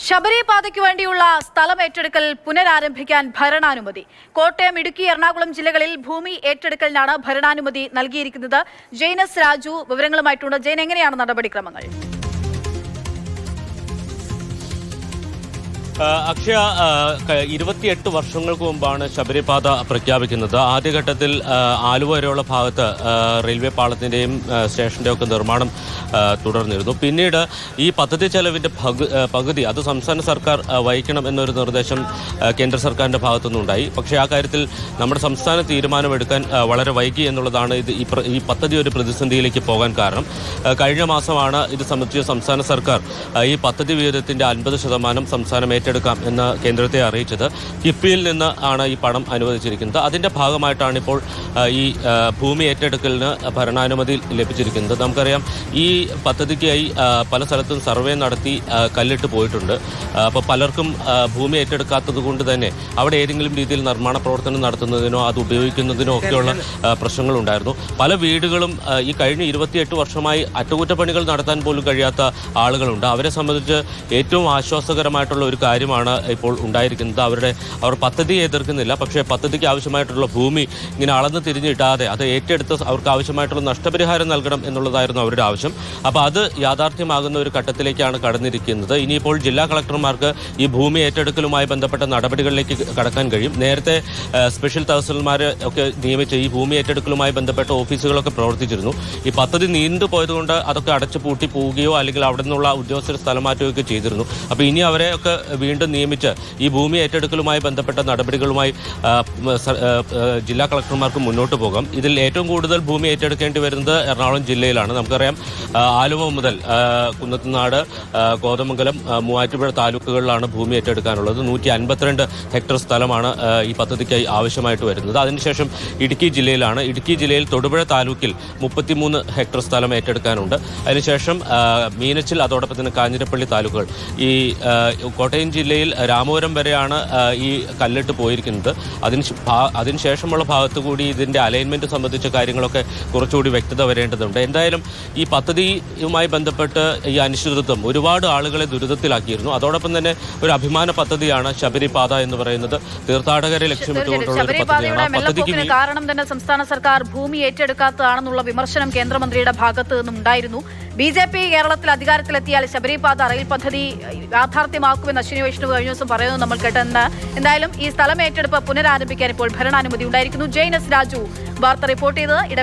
ശബരിപാതയ്ക്ക് വേണ്ടിയുള്ള സ്ഥലം ഏറ്റെടുക്കൽ പുനരാരംഭിക്കാൻ ഭരണാനുമതി. കോട്ടയം, ഇടുക്കി, എറണാകുളം ജില്ലകളിൽ ഭൂമി ഏറ്റെടുക്കലിനാണ് ഭരണാനുമതി നൽകിയിരിക്കുന്നത്. ജെയിനസ് രാജു വിവരങ്ങളുമായിട്ടുണ്ട്. ജെയിൻ, എങ്ങനെയാണ് നടപടിക്രമങ്ങൾ? അക്ഷയ, 28 വർഷങ്ങൾക്ക് മുമ്പാണ് ശബരിപാത പ്രഖ്യാപിക്കുന്നത്. ആദ്യഘട്ടത്തിൽ ആലുവ വരെയുള്ള ഭാഗത്ത് റെയിൽവേ പാളത്തിൻ്റെയും സ്റ്റേഷൻ്റെയും ഒക്കെ നിർമ്മാണം തുടർന്നിരുന്നു. പിന്നീട് ഈ പദ്ധതി ചെലവിൻ്റെ പകുതി അത് സംസ്ഥാന സർക്കാർ വഹിക്കണം എന്നൊരു നിർദ്ദേശം കേന്ദ്ര സർക്കാരിൻ്റെ ഭാഗത്തുനിന്നുണ്ടായി. പക്ഷേ ആ കാര്യത്തിൽ നമ്മുടെ സംസ്ഥാന തീരുമാനമെടുക്കാൻ വളരെ വൈകി എന്നുള്ളതാണ് ഈ പദ്ധതി ഒരു പ്രതിസന്ധിയിലേക്ക് പോകാൻ കാരണം. കഴിഞ്ഞ മാസമാണ് ഇത് സംബന്ധിച്ച് സംസ്ഥാന സർക്കാർ ഈ പദ്ധതി വിഹിതത്തിൻ്റെ 50% സംസ്ഥാനം ഏറ്റെടുക്കാം എന്ന് കേന്ദ്രത്തെ അറിയിച്ചത്. കിഫ്ബിയിൽ നിന്ന് ആണ് ഈ പണം അനുവദിച്ചിരിക്കുന്നത്. അതിൻ്റെ ഭാഗമായിട്ടാണ് ഇപ്പോൾ ഈ ഭൂമി ഏറ്റെടുക്കലിന് ഭരണാനുമതി ലഭിച്ചിരിക്കുന്നത്. നമുക്കറിയാം, ഈ പദ്ധതിക്കായി പല സ്ഥലത്തും സർവേ നടത്തി കല്ലിട്ട് പോയിട്ടുണ്ട്. അപ്പോൾ പലർക്കും ഭൂമി ഏറ്റെടുക്കാത്തത് കൊണ്ട് തന്നെ അവിടെ ഏതെങ്കിലും രീതിയിൽ നിർമ്മാണ പ്രവർത്തനം നടത്തുന്നതിനോ അത് ഉപയോഗിക്കുന്നതിനോ ഒക്കെയുള്ള പ്രശ്നങ്ങളുണ്ടായിരുന്നു. പല വീടുകളും ഈ കഴിഞ്ഞ 28 വർഷമായി അറ്റകുറ്റപ്പണികൾ നടത്താൻ പോലും കഴിയാത്ത ആളുകളുണ്ട്. അവരെ സംബന്ധിച്ച് ഏറ്റവും ആശ്വാസകരമായിട്ടുള്ള ഒരു കാര്യമാണ് ഇപ്പോൾ ഉണ്ടായിരിക്കുന്നത്. അവർ പദ്ധതിയെ എതിർക്കുന്നില്ല, പക്ഷേ പദ്ധതിക്ക് ആവശ്യമായിട്ടുള്ള ഭൂമി ഇങ്ങനെ അളന്ന് തിരിഞ്ഞിട്ടാതെ അത് ഏറ്റെടുത്ത് അവർക്ക് ആവശ്യമായിട്ടുള്ള നഷ്ടപരിഹാരം നൽകണം എന്നുള്ളതായിരുന്നു അവരുടെ ആവശ്യം. അപ്പോൾ അത് യാഥാർത്ഥ്യമാകുന്ന ഒരു ഘട്ടത്തിലേക്കാണ് കടന്നിരിക്കുന്നത്. ഇനിയിപ്പോൾ ജില്ലാ കളക്ടർമാർക്ക് ഈ ഭൂമി ഏറ്റെടുക്കലുമായി ബന്ധപ്പെട്ട നടപടികളിലേക്ക് കടക്കാൻ കഴിയും. നേരത്തെ സ്പെഷ്യൽ തഹസിൽമാരെ ഒക്കെ നിയമിച്ച് ഈ ഭൂമി ഏറ്റെടുക്കലുമായി ബന്ധപ്പെട്ട ഓഫീസുകളൊക്കെ പ്രവർത്തിച്ചിരുന്നു. ഈ പദ്ധതി നീണ്ടുപോയതുകൊണ്ട് അതൊക്കെ അടച്ചു പൂട്ടി പോവുകയോ അല്ലെങ്കിൽ അവിടെ നിന്നുള്ള ഉദ്യോഗസ്ഥർ സ്ഥലം മാറ്റുകയൊക്കെ ചെയ്തിരുന്നു. അപ്പോൾ ഇനി അവരെയൊക്കെ വീണ്ടും നിയമിച്ച് ഈ ഭൂമി ഏറ്റെടുക്കലുമായി ബന്ധപ്പെട്ട നടപടികളുമായി ജില്ലാ കളക്ടർമാർക്ക് മുന്നോട്ട് പോകാം. ഇതിൽ ഏറ്റവും കൂടുതൽ ഭൂമി ഏറ്റെടുക്കേണ്ടി വരുന്നത് എറണാകുളം ജില്ലയിലാണ്. നമുക്കറിയാം, ആലുവ മുതൽ കുന്നത്തുനാട്, കോതമംഗലം, മൂവാറ്റുപുഴ താലൂക്കുകളിലാണ് ഭൂമി ഏറ്റെടുക്കാനുള്ളത്. 152 ഹെക്ടർ സ്ഥലമാണ് ഈ പദ്ധതിക്കായി ആവശ്യമായിട്ട് വരുന്നത്. അതിനുശേഷം ഇടുക്കി ജില്ലയിലാണ്. ഇടുക്കി ജില്ലയിൽ തൊടുപുഴ താലൂക്കിൽ 33 ഹെക്ടർ സ്ഥലം ഏറ്റെടുക്കാനുണ്ട്. അതിനുശേഷം മീനച്ചിൽ, അതോടൊപ്പം തന്നെ കാഞ്ഞിരപ്പള്ളി താലൂക്കുകൾ. ഈ കോട്ടയം ജില്ലയിൽ രാമപുരം വരെയാണ് ഈ കല്ലിട്ട് പോയിരിക്കുന്നത്. അതിനുശേഷമുള്ള ഭാഗത്തു കൂടി ഇതിൻ്റെ അലൈൻമെൻറ്റ് സംബന്ധിച്ച കാര്യങ്ങളൊക്കെ കുറച്ചുകൂടി വ്യക്തത വരേണ്ടതുണ്ട്. എന്തായാലും ഈ പദ്ധതിയുമായി ബന്ധപ്പെട്ട് ഈ അനിശ്ചിതത്വം ഒരുപാട് ആളുകളെ ദുരിതത്തിലാക്കിയിരുന്നു. അതോടൊപ്പം തന്നെ ഒരു അഭിമാന പദ്ധതിയാണ് ശബരിപാത എന്ന് പറയുന്നത്. തീർത്ഥാടകരെ ലക്ഷ്യമിട്ടുകൊണ്ടുള്ള പദ്ധതിക്ക് കാരണം തന്നെ സംസ്ഥാന സർക്കാർ ഭൂമി ഏറ്റെടുക്കാത്തതാണെന്നുള്ള വിമർശനം കേന്ദ്രമന്ത്രിയുടെ ഭാഗത്ത് നിന്നുണ്ടായിരുന്നു. BJP കേരളത്തിൽ അധികാരത്തിലെത്തിയാൽ ശബരിപാത റെയിൽ പദ്ധതി യാഥാർത്ഥ്യമാക്കുമെന്ന് അശ്വിനി വൈഷ്ണവ് കഴിഞ്ഞ ദിവസം പറയുന്നത് നമ്മൾ കേട്ടെന്ന്. എന്തായാലും ഈ സ്ഥലം ഏറ്റെടുപ്പ് പുനരാരംഭിക്കാൻ ഇപ്പോൾ ഭരണാനുമതി ഉണ്ടായിരിക്കുന്നു. ജെയിനസ് രാജു വാർത്ത റിപ്പോർട്ട് ചെയ്തത്.